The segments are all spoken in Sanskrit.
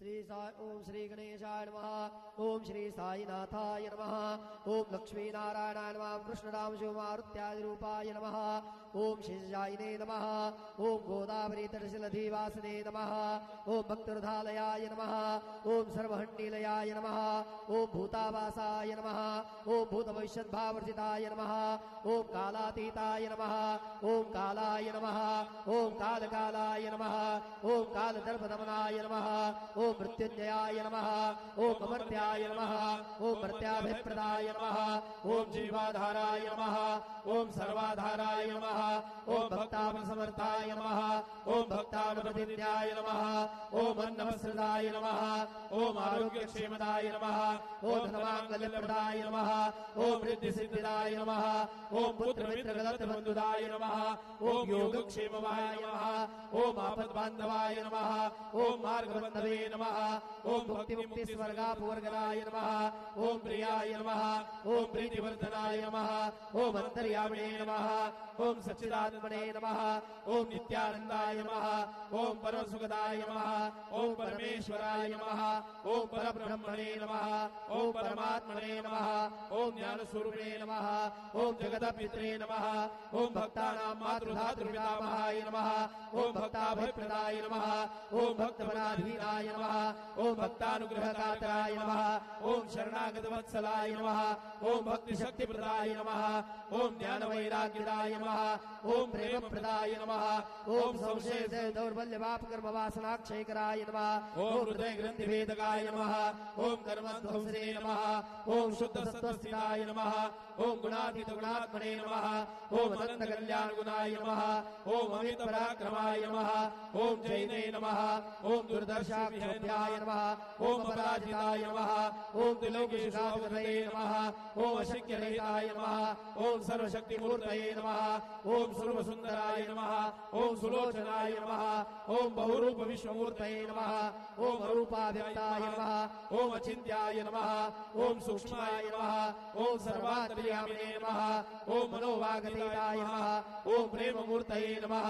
ओम श्री गणेशाय नमः। ओम श्री साईनाथाय नमः। ओम लक्ष्मीनारायणाय नमः। कृष्णराम शिवमारुत्यादि रूपाय नमः। ओम शेषायिने नमः। ओम गोदावरी तटशिलधिवासने नमः। ओम भक्तवृधालयाय नमः। ओम सर्वहण्डीलयाय नमः। ओम भूतावासाय नमः। ओम भूतभविष्यद्भावर्जिताय नमः। ओम कालातीताय नमः। ओम कालाय नमः। ओम कालकालाय नमः। ओम कालदर्पदमनाय नमः। ओम मृत्युंजयाय नमः। ओम अमर्त्याय नमः। ओम मर्त्याभिप्रदाय नमः। ओम जीवाधाराय नमः। ओम सर्वाधाराय नमः। ओम भक्तामसमर्थाय नमः। ओम भक्तामप्रतिज्ञाय नमः। ओम अन्नवस्त्रदाय नमः। ओम आरोग्यक्षेमदाय नमः। ओम धनमांगल्यप्रदाय नमः। ओम रिद्धिसिद्धिदाय नमः। ओम पुत्रमित्रगदत्तबन्धुदाय नमः। ओम योगक्षेमवाय नमः। ओम आपद्बान्धवाय नमः। ओम मार्गबन्धवे नमः। ओम भक्तिमुक्ति स्वर्गापवर्गदाय नमः। ओम प्रियाय नमः। ओम प्रीतिवर्धनाय नमः। ओम अंतर्यामिने नमः। ओम सच्चिदानंदमणे नमः। ओम नित्यानंदाय नमः। ओम परमसुखदाय नमः। ओम परमेश्वराय नमः। ओम परब्रह्मणे नमः। ओम परमात्मने नमः। ओम ज्ञानस्वरूपिणे नमः। ओम जगदपित्रे नमः। ओम भक्तानां मातृधातृपितामहाय नमः। ओम भक्ताभयप्रदाय नमः। ओम भक्तपराधीनाय नमः। ओम भक्तानुग्रहकातराय नमः। ओम शरणागतवत्सलाय नमः। ओम भक्तिशक्तिप्रदाय नमः। ओम ज्ञानवैराग्यदाय नमः। ओम प्रेमप्रदाय नमः। ओम संशय दौर्बल्यपापकर्मवासनाक्षयकराय नमः। ओम हृदयग्रन्थिभेदकाय नमः। ओम कर्मध्वंसने नमः। ओम शुद्धसत्त्वस्थिताय नमः। ओम गुणातीतगुणात्मने नमः। ओम अनन्तकल्याणगुणाय नमः। ओम अमितपराक्रमाय नमः। ओम जैने नमः। ओम दुर्दर्शाक्षोभ्याय नमः। ओम अपराजिताय नमः। ओम त्रिलोकेशाधिपतये नमः। ओम अशक्यरहिताय नमः। ओम सर्वशक्तिमूर्तये नमः। ओम सर्वसुन्दराय नमः। ओम सुलोचनाय नमः। ओम बहुरूप विश्वमूर्तये नमः। ओम अरूपाव्यक्ताय नमः। ओम अचिन्त्याय नमः। ओम सूक्ष्माय नमः। ओम सर्वान्तर्यामिने नमः। ओम मनोवागतीताय नमः। ओम प्रेममूर्तये नमः।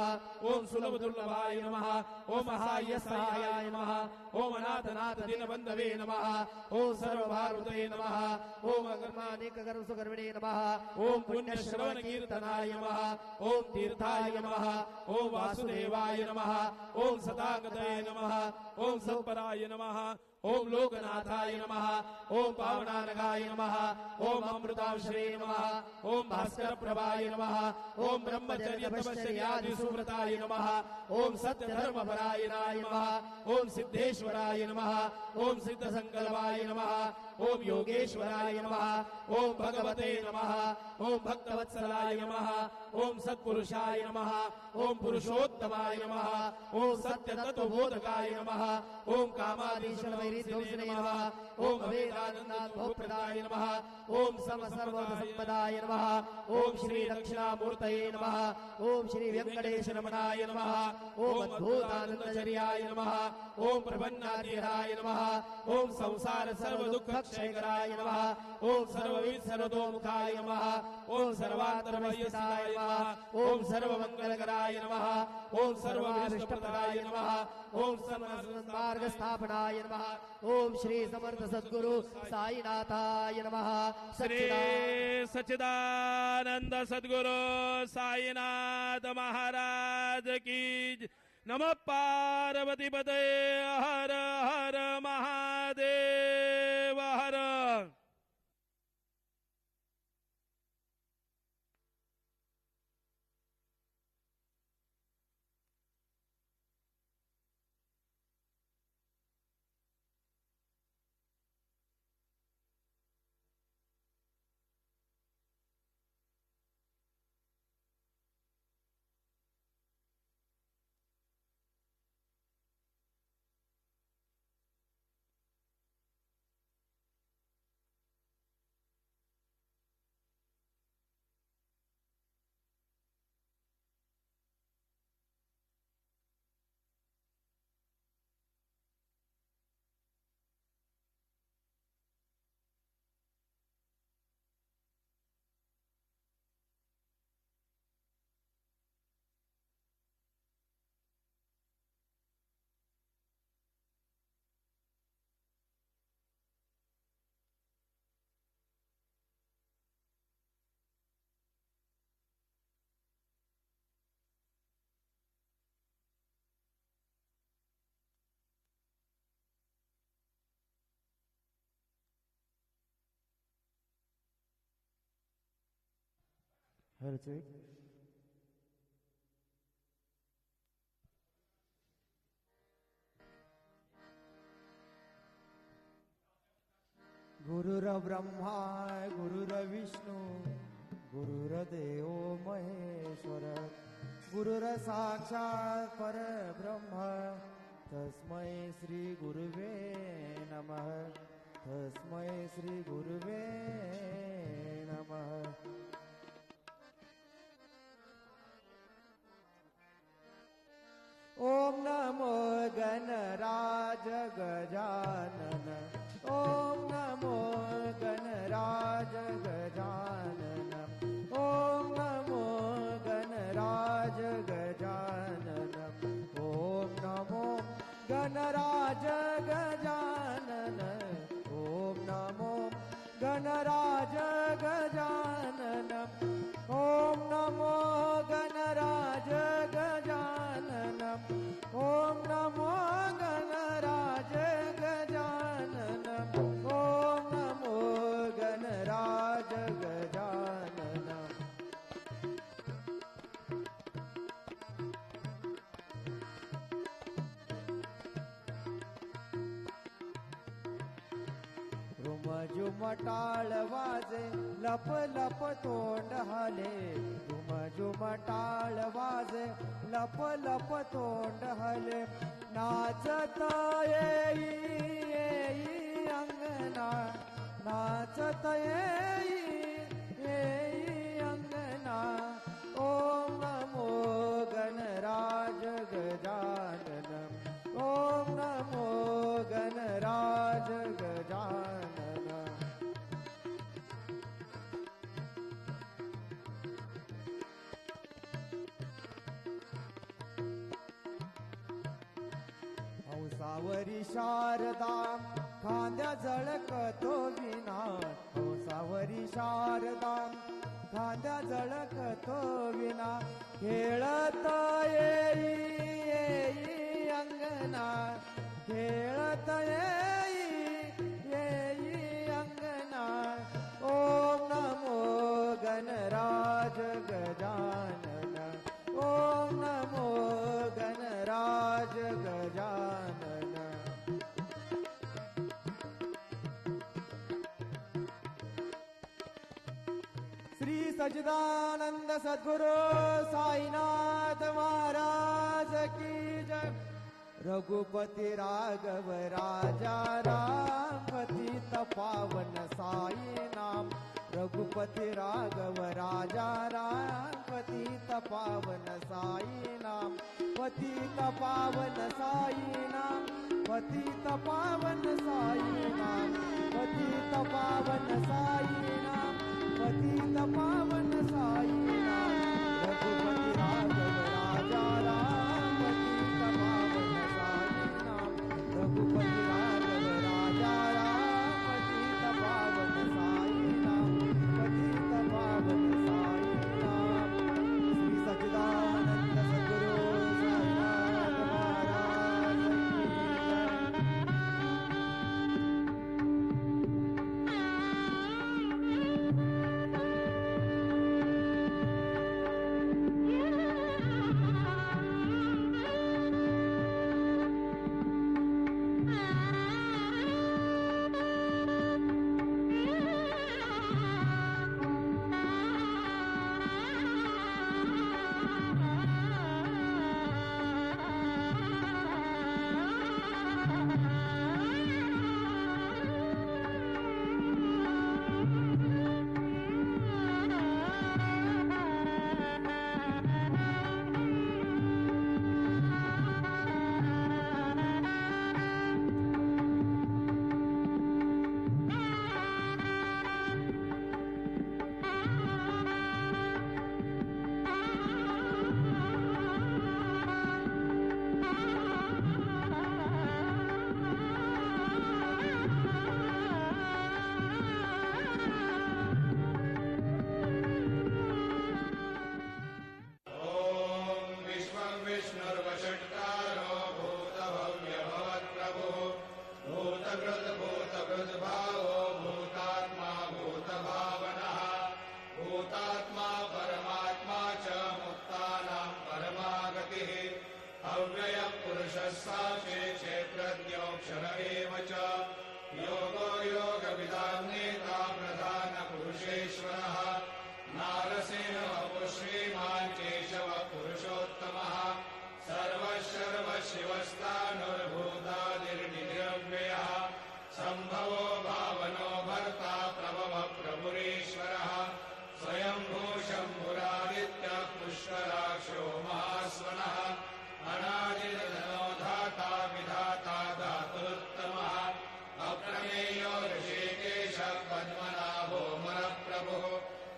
ओम सुलभदुर्लभाय नमः। ओम सहाय्यसहायाय नमः। ओम अनाथनाथ दीनबन्धवे नमः। ओम सर्वभारतये नमः। ओम अकर्मानेककर्मसुकर्मिणे नमः। ओम पुण्यश्रवणकीर्तनाय नमः। ओम तीर्थाय नमः। ओम वासुदेवाय नमः। ओम सदागतये नमः। ओम सौपराय नमः। ओम लोकनाथाय नमः। ओम पावनानगाय नमः। ओम अमृतांश्रे नमः। ओम भास्करप्रभाय नमः। ओम ब्रह्मचर्य तपश्चर्यादि सुव्रताय नमः। ओम सत्यधर्मपरायणाय नमः। ओम सिद्धेश्वराय नमः। ओम सिद्धसंकल्पाय नमः। ओम योगेश्वराय नमः। ओम भगवते नमः। ओम भक्तवत्सलाय नमः। ओम सत्पुरुषाय नमः। ओम पुरुषोत्तमाय नमः। ओम सत्यतत्त्वबोधकाय नमः। ओम कामाधीशवैरिध्वंसने नमः। ओम अभेदानन्दानुभवप्रदाय नमः। ओम समसर्वसम्पदाय नमः। ओम श्री दक्षिणामूर्तये नमः। ओम श्री वेङ्कटेशरमणाय नमः। ओम अद्भुतानन्दचर्याय नमः। ओम प्रपन्नादिहराय नमः। ओम संसार सर्वदुःखक्षयकराय नमः। ओम सर्वविद सर्वतोमुखाय नमः। ओम सर्वान्तरमयस्थिताय नमः। ओम सर्वमङ्गलकराय नमः। ओम सर्वाभीष्टप्रदाय नमः। ओम सर्वमार्गस्थापनाय नमः। ओम श्री समर्थ सद्गुरु साईनाथाय नमः। श्री सच्चिदानंद सद्गुरु साईनाथ महाराज की नमः। पार्वती पते हर हर महादेव हर। हरचे गुरुर्ब्रह्मा गुरुर्विष्णू गुरुर्देव महेश्वर गुरुर्साक्षात् परब्रह्म तस्मै श्री गुरुवे नमः तस्मै श्री गुरुवे नमः। ओम नमो गणराज गजानन ओम नमो गणराज गजानन ओम नमो गणराज गजानन ओम नमो गणराज गजानन ओम नमो गणराज गजानन ओम नमो गणराज गजानन ओम नमो गणराज गजानन ओम नमो गणराज गजानन। रुमझुम टाळ वाजे लप लप तोंड हाले रुमझुम टाळ वाजे लप लप तोंड हले नाचत येई अंगना नाचत येई अंगना ओम नमो गणराज गजानन ओम नमो गणराज गजानन। हंसावरी शारदा खांद्या झळकतो विना हंसावरी शारदा खांद्या झळकतो विना खेळत येई अंगना खेळत येई अंगना ओम नमो गणराज गजानन ओम नमो गणराज गजानन। श्री सच्चिदानंद सद्गुरु साईनाथ महाराज की जय। रघुपति राघव राजा राम पतित पावन साई नाम रघुपति राघव राजा राम पतित पावन साई नाम पतित पावन साई नाम पतित पावन साई नाम पतित पावन साई नाम पतित पावन साई नाम रघुपति राघव राजा राम पतित पावन साई नाम रघुपति राघव राजा राम पतित पावन साई नाम पतित पावन साई नाम। श्री सच्चिदानंद सद्गुरु साईनाथ महाराज की जय। साक्षी क्षेत्रज्ञोऽक्षर एव च योगो योगविदां नेता प्रधानपुरुषेश्वरः नारसिंहः श्रीमान् केशवः पुरुषोत्तमः सर्वशिवस्तानुर्भूतादिर्निरव्ययः सम्भवो भावनो भर्ता प्रभवः प्रभुरीश्वरः स्वयंभू शम्भुरादित्यः पुष्कराक्षो महास्वनः अनादिर्धनो धाता विधाता धातुरुत्तमः अप्रमेयो ऋषिकेशः पद्मनाभो मनःप्रभुः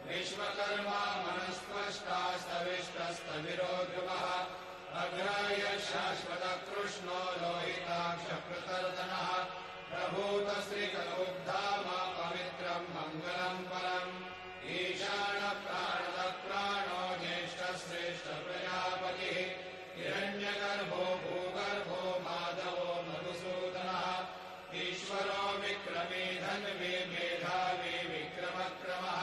विश्वकर्मा मनस्त्वष्टा स्तविष्टस्तविरो ध्रुवः अग्राह्य शाश्वतकृष्णो लोहिताक्षप्रतर्दनः प्रभूतश्रीकरोद्धाम पवित्रम् मङ्गलम् परम् ईशानप्राणदप्राणो ज्येष्ठश्रेष्ठप्रजापतिः हिरण्यगर्भो भूगर्भो माधवो मधुसूदनः ईश्वरो विक्रमी धन्वी मेधावी विक्रमक्रमः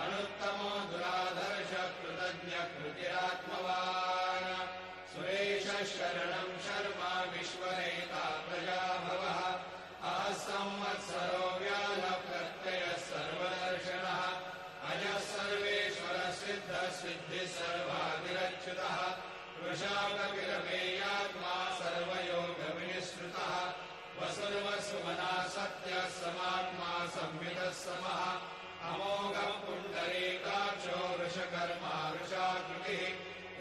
अनुत्तमो दुराधर्ष कृतज्ञ कृतिरात्मवान् सुरेशः शरणम् शर्मा विश्वरेता प्रजाभवः अहः संवत्सरो व्यालप्रत्ययः सर्वदर्शनः अजः सर्वेश्वरः सिद्धः सिद्धिः सर्वादिरच्युतः वृषाकविरमेयात्मा सर्वयोगविनिःसृतः वसुर्वसुमना सत्यः समात्मा संविदः समः अमोघः पुण्डरीकाक्षो वृषकर्मा वृषाकृतिः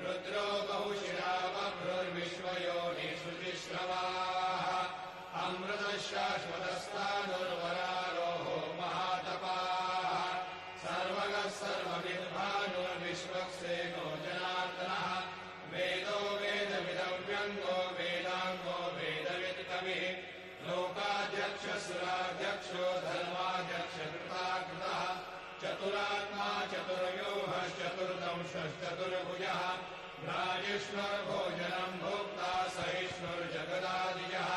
रुद्रो बहुशिरा बभ्रुर्विश्वयोनिषु जिश्रवाः अमृतः शाश्वतस्तानुर्वरारोहो महातपाः सर्वगः सर्वविद्भानुर्विश्वक्सेनो जनार्दनः वेदो वेदविदव्यङ्गो वेदाङ्गो वेदवित्कविः लोकाध्यक्षसुराध्यक्षो धर्माध्यक्षकृताकृतः चतुरात्मा चतुर्व्यूहश्चतुर्दंशश्चतुर्भुजः राजिष्णुर्भोजनम् भोक्ता सहिष्णुर्जगदादिजः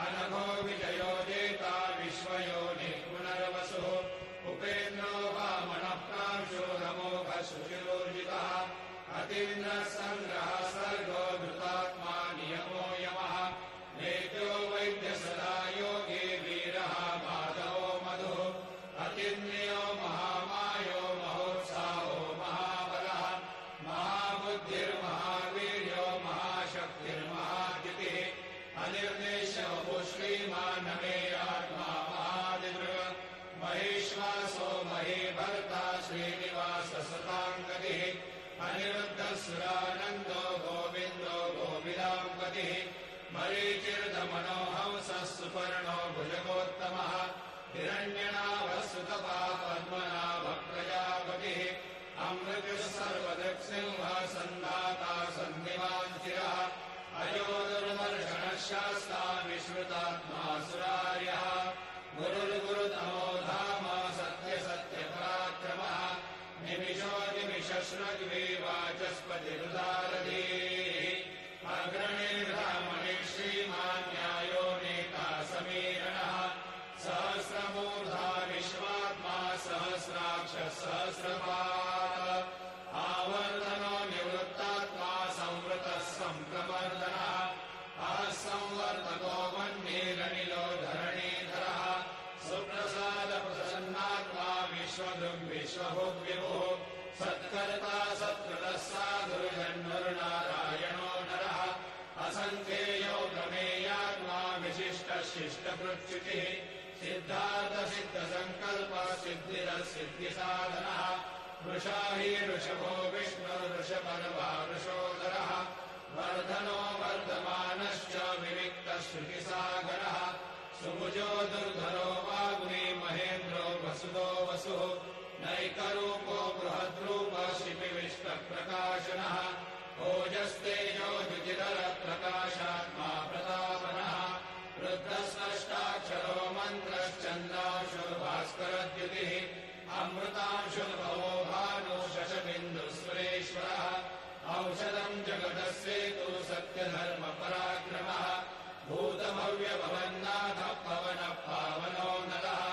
अनघो विजयो जेता विश्वयोनिः पुनर्वसुः उपेन्द्रो वामनः प्रांशो नमोघः सुचिरोर्जितः अतीन्द्रः सङ्ग्रहः सर्गो धृतात्मा नियमो यमः नेत्यो वैद्य सदा योगी वीरः माधवो मधुः अतिन्यो महामायो महोत्साहो महाबलः महाबुद्धिर्महावीर्यो महाशक्तिर्महाद्युतिः अनिर्देशो श्रीमानमेयात्मा महादिदृग् महेश्वासो महीभर्ता श्रीनिवाससताङ्गतिः अनिरुद्धसुरानन्दो गोविन्दो गोविदाम्पतिः मरीचिर्दमनो हंसः सुपर्णो भुजगोत्तमः हिरण्यनाभसुतपा पद्मनाभः प्रजापतिः अमृतः सर्वदृक्सिंहः सन्धाता सन्निवान् चिरः अयो दुर्मर्षणः शास्ता विश्रुतात्मा सुरार्यः गुरुर्गुरुतमो धाम सत्यसत्यपराक्रमः निमिषो निमिषश्रग्वी वाचस्पतिरुदारधीः अग्रणीर्ब्राह्मणे श्रीमान् न्यायो नेता समीरणः सहस्रमूर्धा विश्वात्मा सहस्राक्षः सहस्रपात् आवर्तनो निवृत्तात्मा संवृतः सम्प्रमर्दनः अहः संवर्तको वह्निरनिलो धरणीधरः सुप्रसादप्रसन्नात्मा विश्वभुग्विभुः सत्कर्ता सत्कृतः साधुर्जन्मरुनारायणो नरः असङ्ख्येयो प्रमेयात्मा विशिष्टः शिष्टकृच्युतिः सिद्धार्थसिद्धसङ्कल्पः सिद्धिरः सिद्धिसाधनः वृषाही ऋषभो विष्णुर्वृषपर्वा वृषोदरः वर्धनो वर्धमानश्च विविक्तः श्रुतिसागरः सुभुजो दुर्धरो वाग्मी महेन्द्रो वसुदो वसुः नैकरूपो बृहद्रूपः शिपिविष्टप्रकाशनः ओजस्तेजो द्युतिधरप्रकाशात्मा प्रतापनः रुद्रस्पष्टाक्षरो मन्त्रश्चन्द्रांशुर्भास्करद्युतिः अमृतांशुर्भवो भानु शशबिन्दुस्वरेश्वरः औषधम् जगदस्येतु सत्यधर्मपराक्रमः भूतभव्यभवन्नाथः पवनः पावनो नरः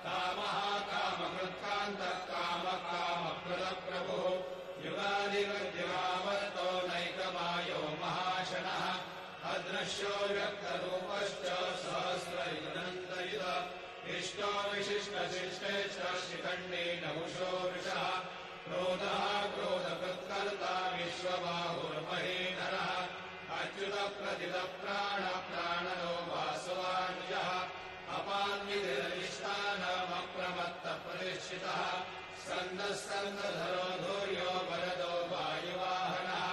कामः कामकृत्कान्तः कामः कामप्रदप्रभुः युगादिवद्युगावर्तो नैकमायो महाशनः अदृश्यो व्यक्तरूपश्च सहस्रयुनन्तयुत इष्टो विशिष्टशिष्टेश्च शिखण्डे नहुषो वृषः क्रोधः क्रोधकृत्कर्ता विश्वबाहुर्महेधरः अच्युतप्रतितप्राणप्राणनो वासवानुजः अपान्विधिरधिष्ठानमप्रमत्तप्रतिष्ठितः स्कन्दस्कन्दधरो धूर्यो वरदो वायुवाहनः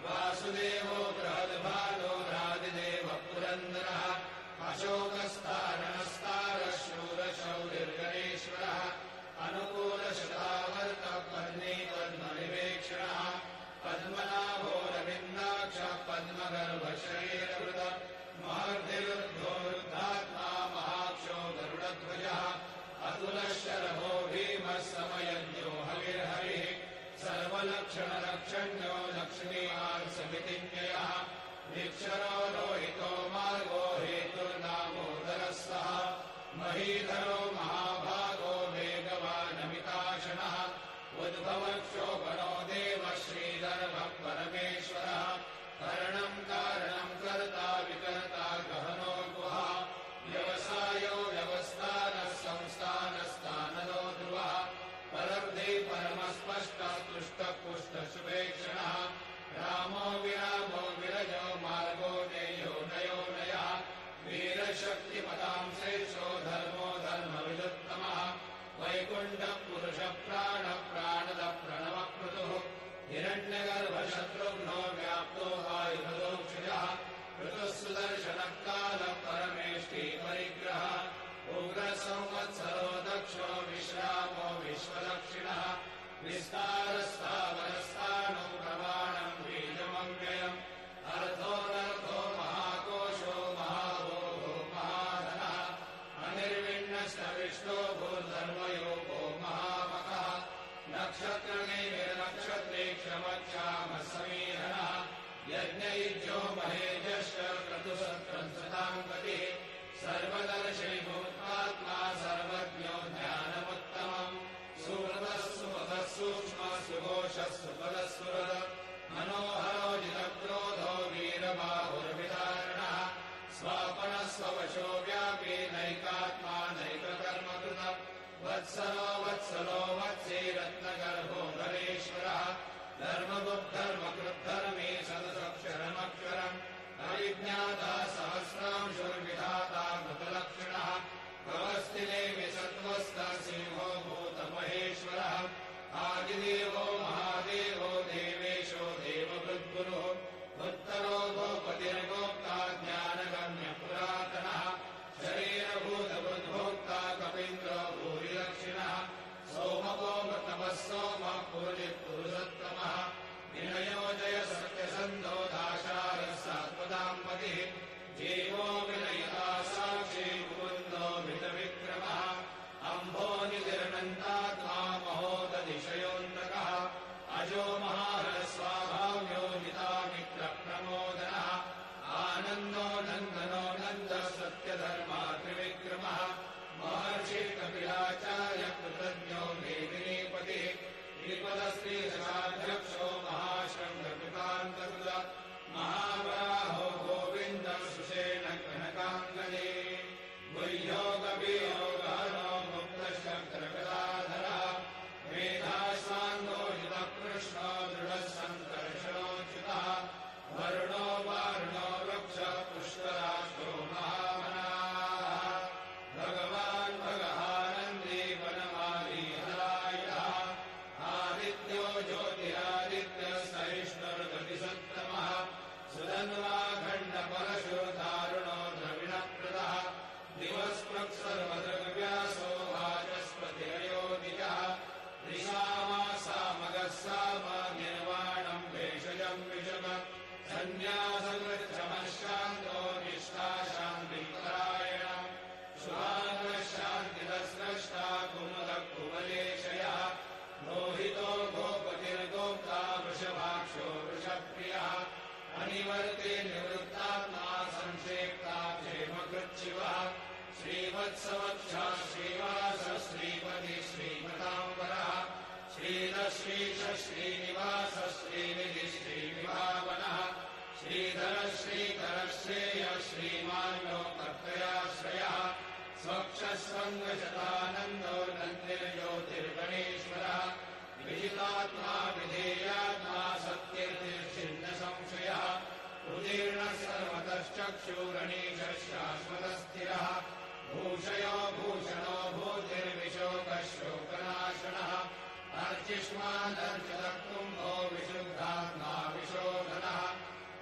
वासुदेवो बृहद्भानो रादिदेव पुरन्दरः अशोकस्तारणस्तारशूरशौरिर्गणेश्वरः अनुकूलशतावर्तपद्मे पद्मनाभोरविन्दाक्ष पद्मगर्भशरीरवृत महर्धिरुद्धोरुद्धात्मा महाक्षो गरुडध्वजः अतुलशरभो भीमः समयज्ञो हविर्हरिः सर्वलक्षणलक्षण्यो लक्ष्मीवान् समितिज्ञयः निक्षरो रोहितो मार्गो हेतुर्नामोदरः सः महीधरो महाभागो वेगवानमिताशनः उद्भवक्षोभणो देव श्रीधर्मः परमेश्वरः करणम् कारणम् कर्ता विकर्ता गहनो गुहा व्यवसायो व्यवस्थानः संस्थानस्थानदो ध्रुवः परब्धे परमस्पष्टः तुष्टपुष्टशुभेक्षणः रामो विरामो विरजो मार्गो नेयो नयो नयः वीरशक्तिपदाम् श्रेष्ठो धर्मो धर्मविदुत्तमः वैकुण्ठः पुरुषप्राणः प्राणदः प्रणवकृतुः हिरण्यगर्भशत्रुघ्नो व्याप्तो वायुभदोक्षजः ऋतुः सुदर्शनः कालः परमेष्टि परिग्रहः उग्रसंवत्सरो दक्षो विश्रामो विश्वदक्षिणः विस्तारस्थावरस्थानो प्रमाणम् बीजमव्ययम् अर्थोऽनर्थो महाकोशो महाभोगो महाधनः अनिर्विण्णस्तविष्टो भूर्धर्मयोगो महामखः नक्षत्रनिर्नक्षत्रे क्षमक्षामः समीधनः यज्ञयुज्यो महेजश्च क्रतुसत्रम् गतिः सर्वदर्शिभूतात्मा सर्वज्ञो ज्ञानमुत्तमम् सुहृदः सुपथः सूक्ष्मः सुघोषः सुपदः मनोहरो जितक्रोधो वीरबाहुर्विदारणः स्वापनः स्ववशो व्यापी नैकात्मा नैककर्मकृतः वत्सलो वत्सलो वत्से रत्नगर्भो धरेश्वरः धर्मगुप्धर्मकृद्धर्मे सदसक्षरमक्षरम् अविज्ञाता सहस्रांशुर्विधाता कृतलक्षणः भवस्थिले विसत्त्वस्थः सिंहो भूतमहेश्वरः आदिदेवो महादेवो देवेशो देवभृद्गुरुः उत्तरो गोपतिर्गोप्ता ज्ञानगम्यपुरातनः शरीरभूतभृद्भोक्ता कपीन्द्रो भूरिलक्षिणः सोमवो मृतमः सोमः पुरुषोत्तमः विनयोजय सत्यसन्धो दाशारः सात्वदाम्पतिः जीवो विनयता साक्षी मुकुन्दो मितविक्रमः अम्भो निधिरनन्तात्मा महोदधिशयोऽन्तकः अजो महारस्वाभाव्यो नितामित्रप्रमोदनः आनन्दो नन्दनो नन्दः सत्यधर्मा त्रिविक्रमः महर्षिः कपिलाचार्य कृतज्ञो मेदिनीपतिः श्रीपदश्रीदशाध्यक्षो महाशृङ्गकृतान्तकृत महावराहो गोविन्दः सुषेण कनकाङ्गदे गुह्यो गभीरो गहनो मुक्तशङ्करगदाधरः मेधाश्वाङ्गो युतः कृष्णो दृढः सङ्कर्षणोच्युतः वरुणो वारुणो वृक्षः पुष्कराष्ट्रो महामनाः भगवान् भगहानन्दी वनमाली हरायः आदित्यो ज्योतिरादित्यः सहिष्णुर्गतिसत्तमः सुधन्वाखण्डपरशुर्धारुणो द्रविणप्रदः दिवस्पृक्सर्वदृग्व्यासो वाचस्पतिरयोदिजः त्रिशामासामगः साम निर्वाणम् भेषजम् विषम सन्न्यासकृच्छमशान्तो निष्ठा शान्तिपरायणम् शुभाङ्गः शान्तिरस्रष्टा कुमुदः कुवलेशयः मोहितो गोपतिर्गोप्ता वृषभाक्षो वृषप्रियः अनिवर्ते निवृत्तात्मा संक्षेप्ता क्षेमकृच्छिवः श्रीवत्सवक्षः श्रीवासः श्रीपति श्रीमताम्बरः श्रीदश्रीश श्रीनिवासः श्रीनिधिः श्रीविभावनः श्रीधरः श्रीकरः श्रेयः श्रीमान् लोकत्रयाश्रयः स्वक्षस्वङ्गशतानन्दो नन्दिर्ज्योतिर्गणेश्वरः विजितात्मा विधेयात्मा सत्कीर्तिर्छिन्नसंशयः उदीर्णः सर्वतश्चक्षुरणीशः शाश्वतस्थिरः भूषयो भूषणो भूतिर्विशोकशोकनाशनः अर्चिष्मादर्चितकुम्भो विशुद्धात्मा विशोधनः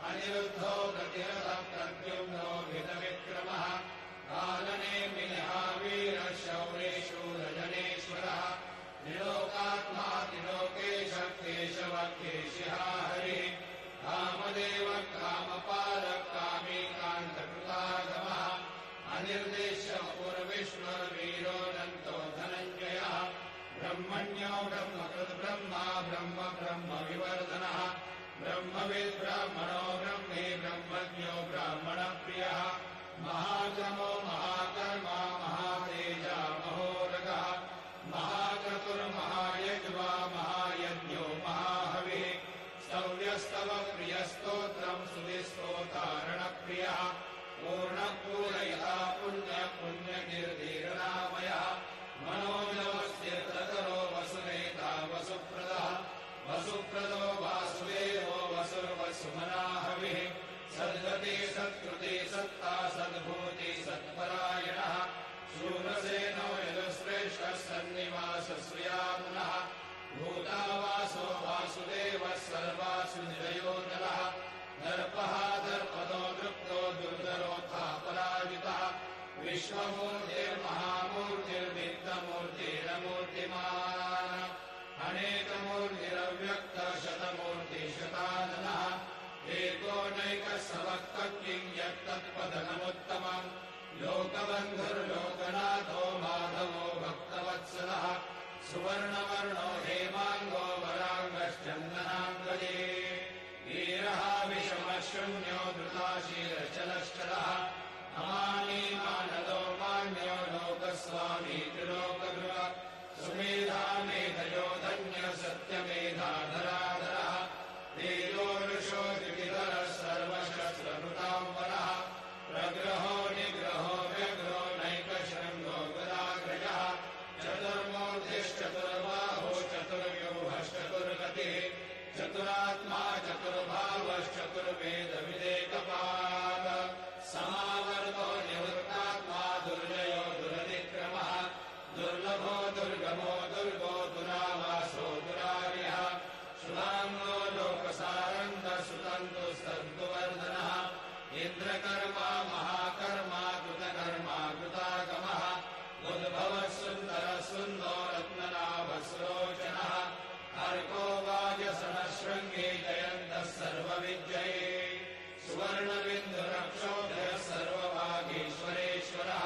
अनिरुद्धो प्रतिरथः प्रद्युम्नो भितविक्रमः कालनेमिनिहावीरः शौरेशूरजनेश्वरः त्रिलोकात्मा त्रिलोकेशः केशवः केशिहा हरिः कामदेवः कामपालः कामीकान्तकृतागमः अनिर्देश्य पूर्विष्णुर्वीरोऽनन्तो धनञ्जयः ब्रह्मण्यो ब्रह्मकृद्ब्रह्मा ब्रह्म ब्रह्मविवर्धनः ब्रह्मविद् ब्राह्मणो ब्रह्मे ब्रह्मज्ञो ब्राह्मणप्रियः महागमो महाकर्मा महातेजा महोरगः महाक्रतुर्महायज्वा महायज्ञो महाहविः स्तव्यस्तव प्रियस्तोत्रम् सुविस्तोतारणप्रियः पूर्णपूरयिता पुण्यपुण्यकीर्तिर्नामयः मनोजवस्तीर्थकरो वसुनेता वसुप्रदः वसुप्रदो वासुदेवो वसुर्वसुमनाहविः सद्गति सत्कृति सत्ता सद्भूति सत्परायणः शूरसेनो यजुश्रेष्ठः सन्निवासश्रियात्मनः भूतावासो वासुदेवः सर्वासुनिरयोधनः दर्पः दर्पदो दृप्तो दुर्धरोऽथा पराजितः विश्वमूर्तिर्महामूर्तिर्नित्यमूर्तिरमूर्तिमान् अनेकमूर्तिरव्यक्तः शतमूर्तिशताननः एकोनैकः सवक्तः किं यत्तत्पदनमुत्तमम् लोकबन्धुर्लोकनाथो माधवो भक्तवत्सलः सुवर्णवर्णो हेमाङ्गो वराङ्गश्चन्दनाङ्गजे वीरः विषमः शून्यो धृताशीलश्चलश्चलः अमानी मानदो मान्यो लोकस्वामी त्रिलोकगृह सुमेधा मेधयो धन्यः सत्यमेधाधराधरः तेजोरुषो द्विविधरः सर्वशस्त्रभृताम्बरः प्रग्रहो निग्रहो व्यग्रो नैकशृङ्गो गदाग्रजः चतुर्मूर्तिश्चतुर्बाहो चतुर्व्यूहश्चतुर्गतिः चतुरात्मा चतुर्भावश्चतुर्वेदविदेकपाद समावर्तो निवृत्तात्मा दुर्जयो दुरतिक्रमः दुर्लभो दुर्गमो दुर्गो दुरावासो दुरार्यः शुभाङ्गो लोकसारङ्गः सुतन्तु सद्गुवर्धनः इन्द्रकर्मा महाकर्मा कृतकर्मा कृतागमः उद्भवः सुन्दरः सुन्दो रत्ननाभस्रोचनः अर्को वाजसनः शृङ्गे जयन्तः सर्वविजये सुवर्णबिन्दुरक्षोभ्यः सर्वभागीश्वरेश्वरः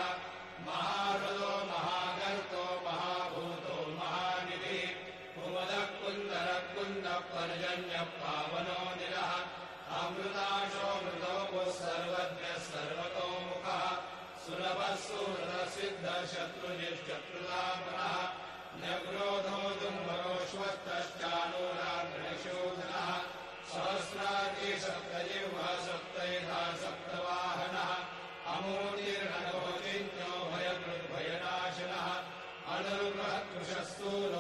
महाहृदो महागर्तो महाभूतो महानिधिः कुमुदः कुन्दरः कुन्दः पर्जन्यः पावनो निलः अमृताशोऽमृतोः सर्वज्ञः सर्वतोमुखः सुलभः सुहृदः सिद्धः शत्रुजिश्चत्रुतापनः